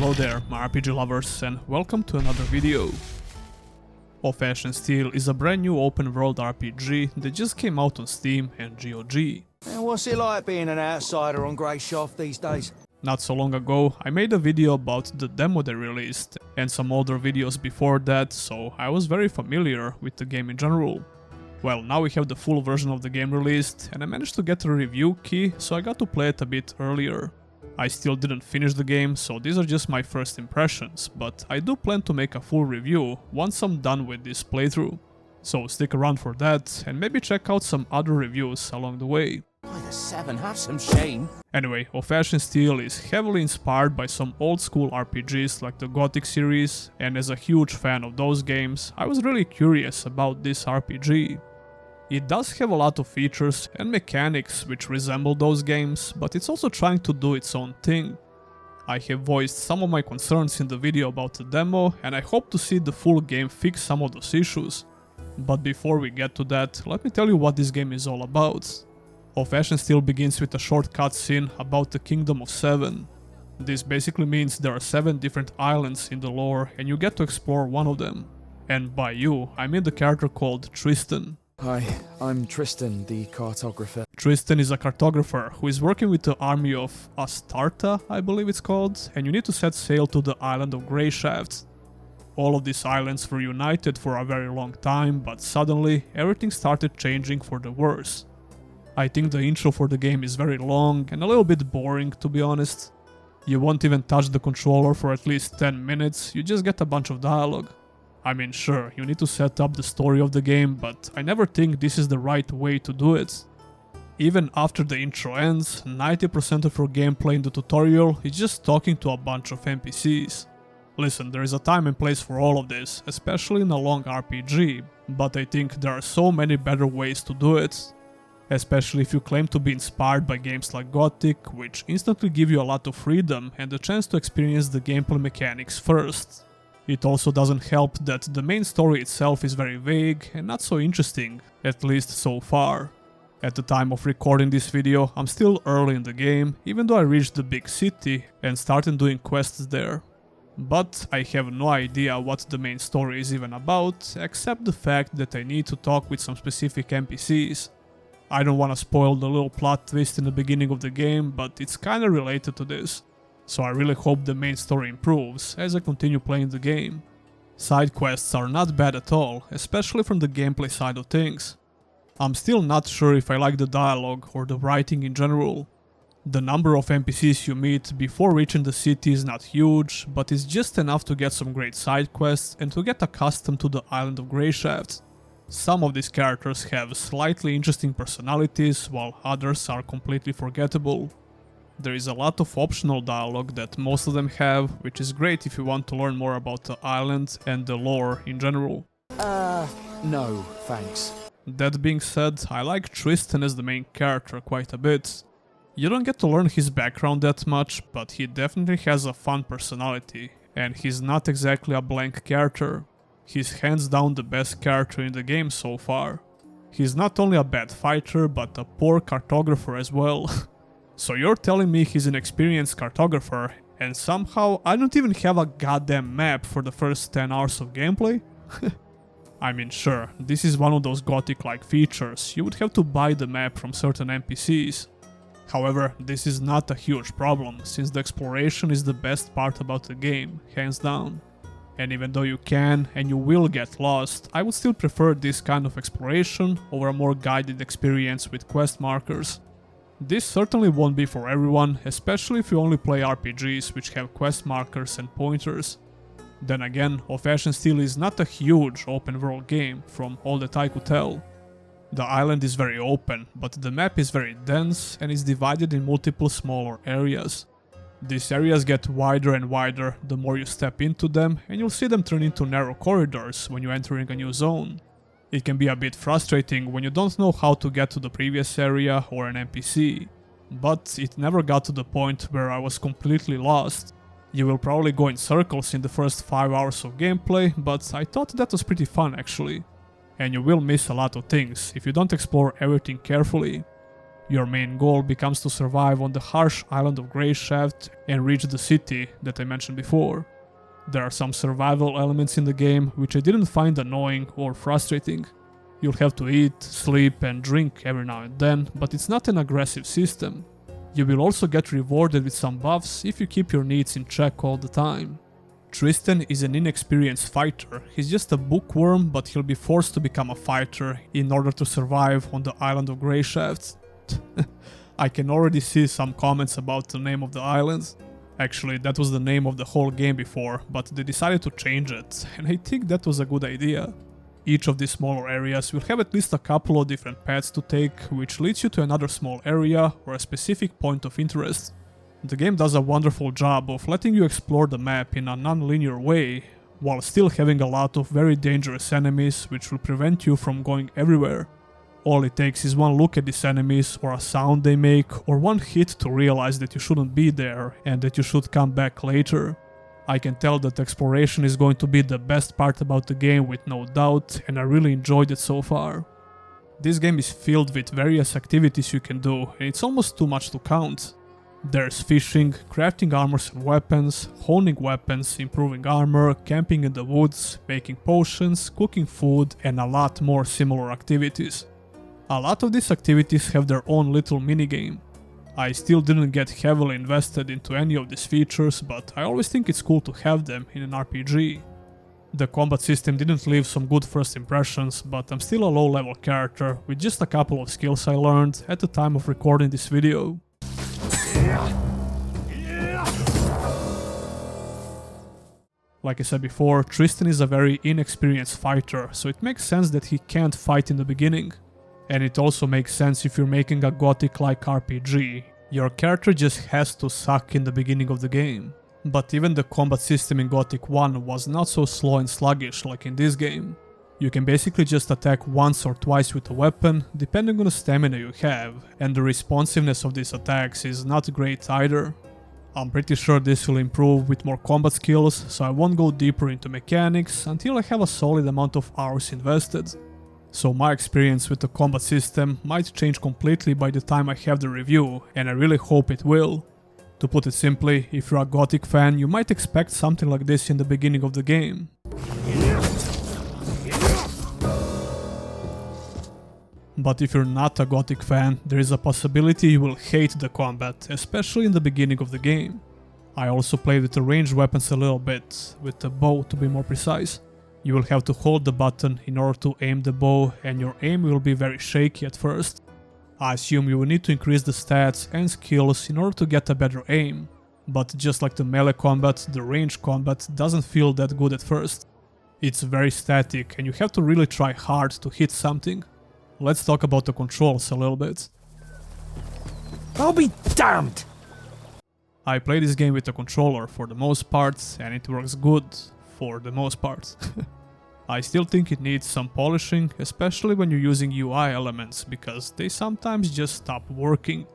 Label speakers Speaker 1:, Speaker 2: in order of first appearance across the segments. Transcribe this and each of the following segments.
Speaker 1: Hello there, my RPG lovers, and welcome to another video. Of Ash and Steel is a brand new open world RPG that just came out on Steam and GOG.
Speaker 2: And what's it like being an outsider on Grey Shaft these days?
Speaker 1: Not so long ago, I made a video about the demo they released, and some older videos before that, so I was very familiar with the game in general. Well, now we have the full version of the game released, and I managed to get a review key, so I got to play it a bit earlier. I still didn't finish the game, so these are just my first impressions, but I do plan to make a full review once I'm done with this playthrough. So stick around for that, and maybe check out some other reviews along the way.
Speaker 2: By the seven, have some shame.
Speaker 1: Anyway, Of Ash and Steel is heavily inspired by some old school RPGs like the Gothic series, and as a huge fan of those games, I was really curious about this RPG. It does have a lot of features and mechanics which resemble those games, but it's also trying to do its own thing. I have voiced some of my concerns in the video about the demo, and I hope to see the full game fix some of those issues. But before we get to that, let me tell you what this game is all about. Of Ash and Steel begins with a short cutscene about the Kingdom of Seven. This basically means there are 7 different islands in the lore and you get to explore one of them. And by you, I mean the character called Tristan.
Speaker 3: Hi, I'm Tristan, the cartographer.
Speaker 1: Tristan is a cartographer who is working with the army of Astarta, I believe it's called, and you need to set sail to the island of Grey Shaft. All of these islands were united for a very long time, but suddenly everything started changing for the worse. I think the intro for the game is very long and a little bit boring, to be honest. You won't even touch the controller for at least 10 minutes, you just get a bunch of dialogue. I mean, sure, you need to set up the story of the game, but I never think this is the right way to do it. Even after the intro ends, 90% of your gameplay in the tutorial is just talking to a bunch of NPCs. Listen, there is a time and place for all of this, especially in a long RPG, but I think there are so many better ways to do it. Especially if you claim to be inspired by games like Gothic, which instantly give you a lot of freedom and the chance to experience the gameplay mechanics first. It also doesn't help that the main story itself is very vague and not so interesting, at least so far. At the time of recording this video, I'm still early in the game, even though I reached the big city and started doing quests there. But I have no idea what the main story is even about, except the fact that I need to talk with some specific NPCs. I don't want to spoil the little plot twist in the beginning of the game, but it's kinda related to this. So I really hope the main story improves as I continue playing the game. Side quests are not bad at all, especially from the gameplay side of things. I'm still not sure if I like the dialogue or the writing in general. The number of NPCs you meet before reaching the city is not huge, but it's just enough to get some great side quests and to get accustomed to the island of Grey Shaft. Some of these characters have slightly interesting personalities, while others are completely forgettable. There is a lot of optional dialogue that most of them have, which is great if you want to learn more about the island and the lore in general.
Speaker 3: No, thanks.
Speaker 1: That being said, I like Tristan as the main character quite a bit. You don't get to learn his background that much, but he definitely has a fun personality, and he's not exactly a blank character. He's hands down the best character in the game so far. He's not only a bad fighter, but a poor cartographer as well. So you're telling me he's an experienced cartographer, and somehow I don't even have a goddamn map for the first 10 hours of gameplay? I mean, sure, this is one of those Gothic-like features, you would have to buy the map from certain NPCs. However, this is not a huge problem, since the exploration is the best part about the game, hands down. And even though you can and you will get lost, I would still prefer this kind of exploration over a more guided experience with quest markers. This certainly won't be for everyone, especially if you only play RPGs which have quest markers and pointers. Then again, Of Ash and Steel is not a huge open world game, from all that I could tell. The island is very open, but the map is very dense and is divided in multiple smaller areas. These areas get wider and wider the more you step into them, and you'll see them turn into narrow corridors when you're entering a new zone. It can be a bit frustrating when you don't know how to get to the previous area or an NPC, but it never got to the point where I was completely lost. You will probably go in circles in the first 5 hours of gameplay, but I thought that was pretty fun actually. And you will miss a lot of things if you don't explore everything carefully. Your main goal becomes to survive on the harsh island of Greyshaft and reach the city that I mentioned before. There are some survival elements in the game which I didn't find annoying or frustrating. You'll have to eat, sleep and drink every now and then, but it's not an aggressive system. You will also get rewarded with some buffs if you keep your needs in check all the time. Tristan is an inexperienced fighter. He's just a bookworm, but he'll be forced to become a fighter in order to survive on the island of Greyshaft. I can already see some comments about the name of the islands. Actually, that was the name of the whole game before, but they decided to change it, and I think that was a good idea. Each of these smaller areas will have at least a couple of different paths to take, which leads you to another small area or a specific point of interest. The game does a wonderful job of letting you explore the map in a non-linear way, while still having a lot of very dangerous enemies which will prevent you from going everywhere. All it takes is one look at these enemies, or a sound they make, or one hit to realize that you shouldn't be there and that you should come back later. I can tell that exploration is going to be the best part about the game with no doubt, and I really enjoyed it so far. This game is filled with various activities you can do, and it's almost too much to count. There's fishing, crafting armors and weapons, honing weapons, improving armor, camping in the woods, making potions, cooking food, and a lot more similar activities. A lot of these activities have their own little minigame. I still didn't get heavily invested into any of these features, but I always think it's cool to have them in an RPG. The combat system didn't leave some good first impressions, but I'm still a low level character with just a couple of skills I learned at the time of recording this video. Like I said before, Tristan is a very inexperienced fighter, so it makes sense that he can't fight in the beginning. And it also makes sense if you're making a gothic-like RPG. Your character just has to suck in the beginning of the game. But even the combat system in Gothic 1 was not so slow and sluggish like in this game. You can basically just attack once or twice with a weapon, depending on the stamina you have, and the responsiveness of these attacks is not great either. I'm pretty sure this will improve with more combat skills, so I won't go deeper into mechanics until I have a solid amount of hours invested. So my experience with the combat system might change completely by the time I have the review, and I really hope it will. To put it simply, if you're a Gothic fan, you might expect something like this in the beginning of the game. But if you're not a Gothic fan, there is a possibility you will hate the combat, especially in the beginning of the game. I also played with the ranged weapons a little bit, with the bow to be more precise. You will have to hold the button in order to aim the bow, and your aim will be very shaky at first. I assume you will need to increase the stats and skills in order to get a better aim. But just like the melee combat, the ranged combat doesn't feel that good at first. It's very static and you have to really try hard to hit something. Let's talk about the controls a little bit.
Speaker 2: I'll be damned!
Speaker 1: I play this game with a controller for the most part, and it works good for the most part. I still think it needs some polishing, especially when you're using UI elements, because they sometimes just stop working.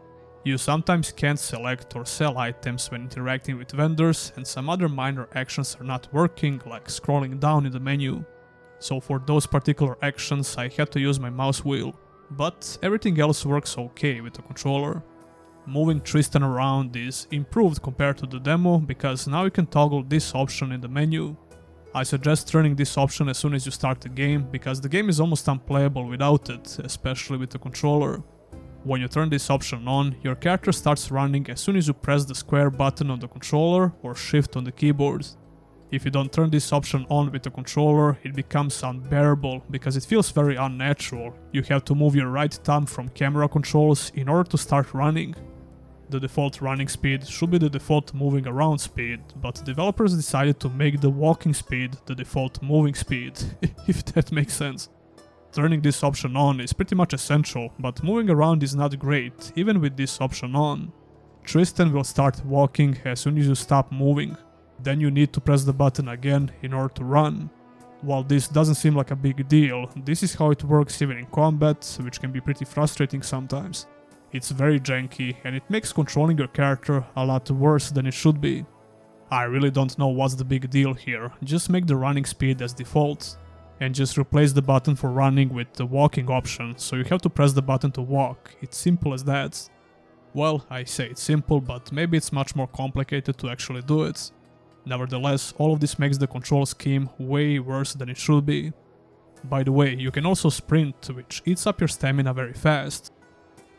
Speaker 1: You sometimes can't select or sell items when interacting with vendors, and some other minor actions are not working, like scrolling down in the menu. So for those particular actions I had to use my mouse wheel, but everything else works okay with the controller. Moving Tristan around is improved compared to the demo, because now you can toggle this option in the menu. I suggest turning this option as soon as you start the game, because the game is almost unplayable without it, especially with the controller. When you turn this option on, your character starts running as soon as you press the square button on the controller or shift on the keyboard. If you don't turn this option on with the controller, it becomes unbearable because it feels very unnatural. You have to move your right thumb from camera controls in order to start running. The default running speed should be the default moving around speed, but developers decided to make the walking speed the default moving speed, if that makes sense. Turning this option on is pretty much essential, but moving around is not great, even with this option on. Tristan will start walking as soon as you stop moving. Then you need to press the button again in order to run. While this doesn't seem like a big deal, this is how it works even in combat, which can be pretty frustrating sometimes. It's very janky, and it makes controlling your character a lot worse than it should be. I really don't know what's the big deal here, just make the running speed as default. and just replace the button for running with the walking option, so you have to press the button to walk. It's simple as that. Well, I say it's simple, but maybe it's much more complicated to actually do it. Nevertheless, all of this makes the control scheme way worse than it should be. By the way, you can also sprint, which eats up your stamina very fast.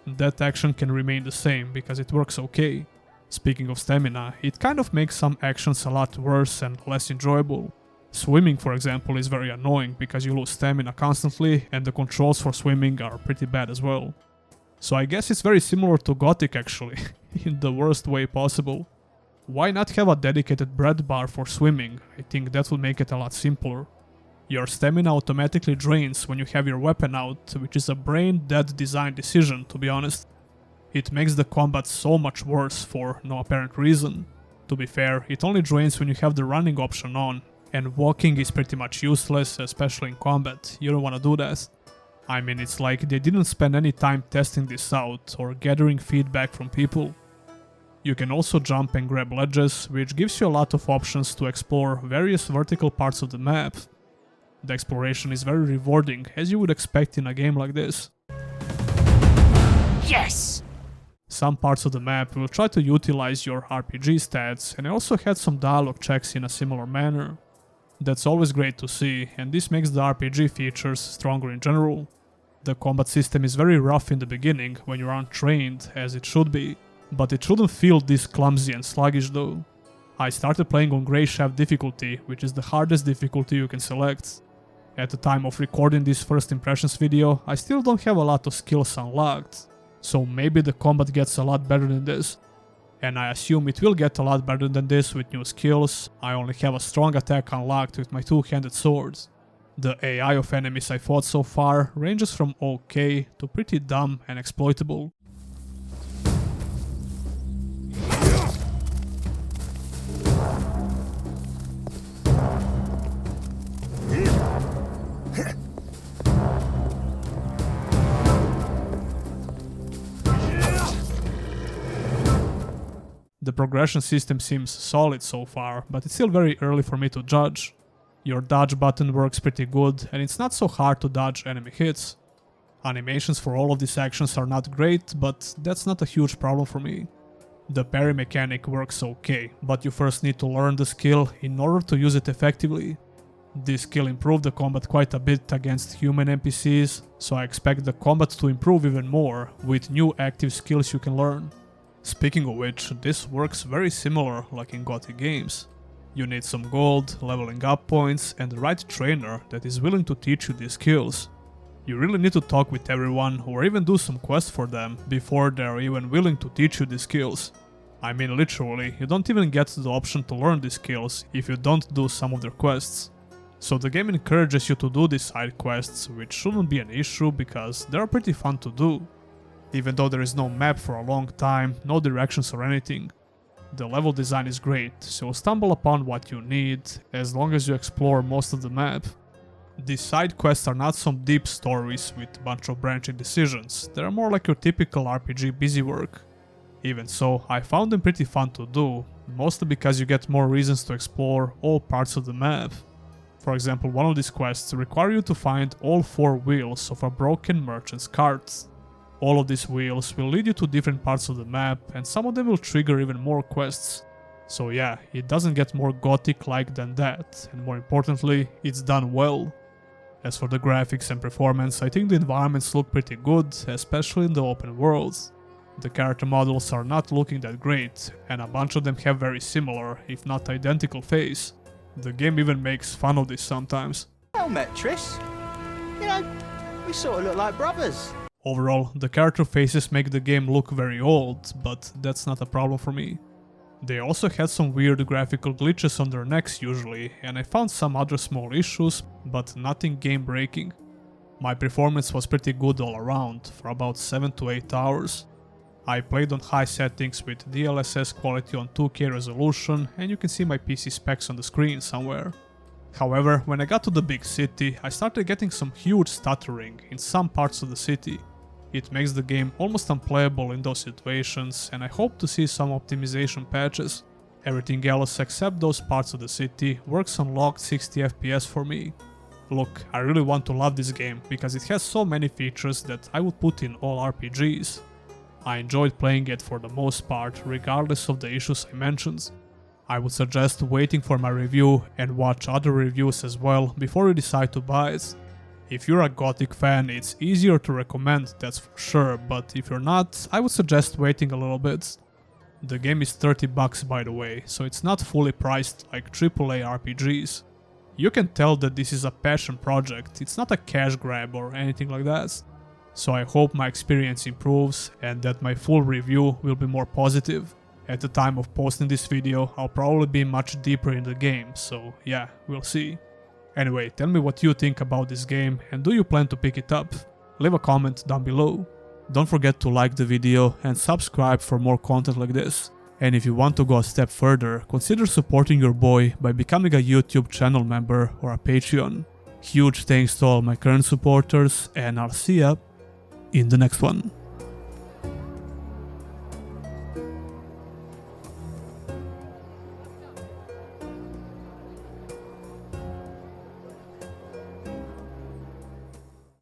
Speaker 1: That action can remain the same, because it works okay. Speaking of stamina, it kind of makes some actions a lot worse and less enjoyable. Swimming, for example, is very annoying because you lose stamina constantly, and the controls for swimming are pretty bad as well. So I guess it's very similar to Gothic actually, in the worst way possible. Why not have a dedicated breath bar for swimming? I think that would make it a lot simpler. Your stamina automatically drains when you have your weapon out, which is a brain-dead design decision, to be honest. It makes the combat so much worse for no apparent reason. To be fair, it only drains when you have the running option on, and walking is pretty much useless, especially in combat. You don't want to do that. I mean, it's like they didn't spend any time testing this out or gathering feedback from people. You can also jump and grab ledges, which gives you a lot of options to explore various vertical parts of the map. The exploration is very rewarding, as you would expect in a game like this.
Speaker 2: Yes!
Speaker 1: Some parts of the map will try to utilize your RPG stats, and I also had some dialogue checks in a similar manner. That's always great to see, and this makes the RPG features stronger in general. The combat system is very rough in the beginning when you're untrained, as it should be, but it shouldn't feel this clumsy and sluggish though. I started playing on Grey Shaft difficulty, which is the hardest difficulty you can select. At the time of recording this first impressions video, I still don't have a lot of skills unlocked, so maybe the combat gets a lot better than this. And I assume it will get a lot better than this with new skills. I only have a strong attack unlocked with my two-handed swords. The AI of enemies I fought so far ranges from okay to pretty dumb and exploitable. The progression system seems solid so far, but it's still very early for me to judge. Your dodge button works pretty good, and it's not so hard to dodge enemy hits. Animations for all of these actions are not great, but that's not a huge problem for me. The parry mechanic works okay, but you first need to learn the skill in order to use it effectively. This skill improved the combat quite a bit against human NPCs, so I expect the combat to improve even more with new active skills you can learn. Speaking of which, this works very similar like in Gothic games. You need some gold, leveling up points, and the right trainer that is willing to teach you these skills. You really need to talk with everyone or even do some quests for them before they are even willing to teach you these skills. I mean literally, you don't even get the option to learn these skills if you don't do some of their quests. So the game encourages you to do these side quests, which shouldn't be an issue because they are pretty fun to do. Even though there is no map for a long time, no directions or anything. The level design is great, so stumble upon what you need, as long as you explore most of the map. These side quests are not some deep stories with a bunch of branching decisions, they are more like your typical RPG busywork. Even so, I found them pretty fun to do, mostly because you get more reasons to explore all parts of the map. For example, one of these quests require you to find all 4 wheels of a broken merchant's cart. All of these wheels will lead you to different parts of the map, and some of them will trigger even more quests. So yeah, it doesn't get more Gothic-like than that, and more importantly, it's done well. As for the graphics and performance, I think the environments look pretty good, especially in the open worlds. The character models are not looking that great, and a bunch of them have very similar, if not identical face. The game even makes fun of this sometimes.
Speaker 2: Well met, Triss. You know, we sort of look like brothers.
Speaker 1: Overall, the character faces make the game look very old, but that's not a problem for me. They also had some weird graphical glitches on their necks usually, and I found some other small issues, but nothing game breaking. My performance was pretty good all around, for about 7 to 8 hours. I played on high settings with DLSS quality on 2K resolution, and you can see my PC specs on the screen somewhere. However, when I got to the big city, I started getting some huge stuttering in some parts of the city. It makes the game almost unplayable in those situations, and I hope to see some optimization patches. Everything else except those parts of the city works on locked 60 FPS for me. Look, I really want to love this game because it has so many features that I would put in all RPGs. I enjoyed playing it for the most part, regardless of the issues I mentioned. I would suggest waiting for my review and watch other reviews as well before you decide to buy it. If you're a Gothic fan, it's easier to recommend, that's for sure, but if you're not, I would suggest waiting a little bit. The game is $30 by the way, so it's not fully priced like AAA RPGs. You can tell that this is a passion project, it's not a cash grab or anything like that. So I hope my experience improves and that my full review will be more positive. At the time of posting this video, I'll probably be much deeper in the game, so yeah, we'll see. Anyway, tell me what you think about this game and do you plan to pick it up? Leave a comment down below. Don't forget to like the video and subscribe for more content like this. And if you want to go a step further, consider supporting your boy by becoming a YouTube channel member or a Patreon. Huge thanks to all my current supporters and I'll see ya in the next one.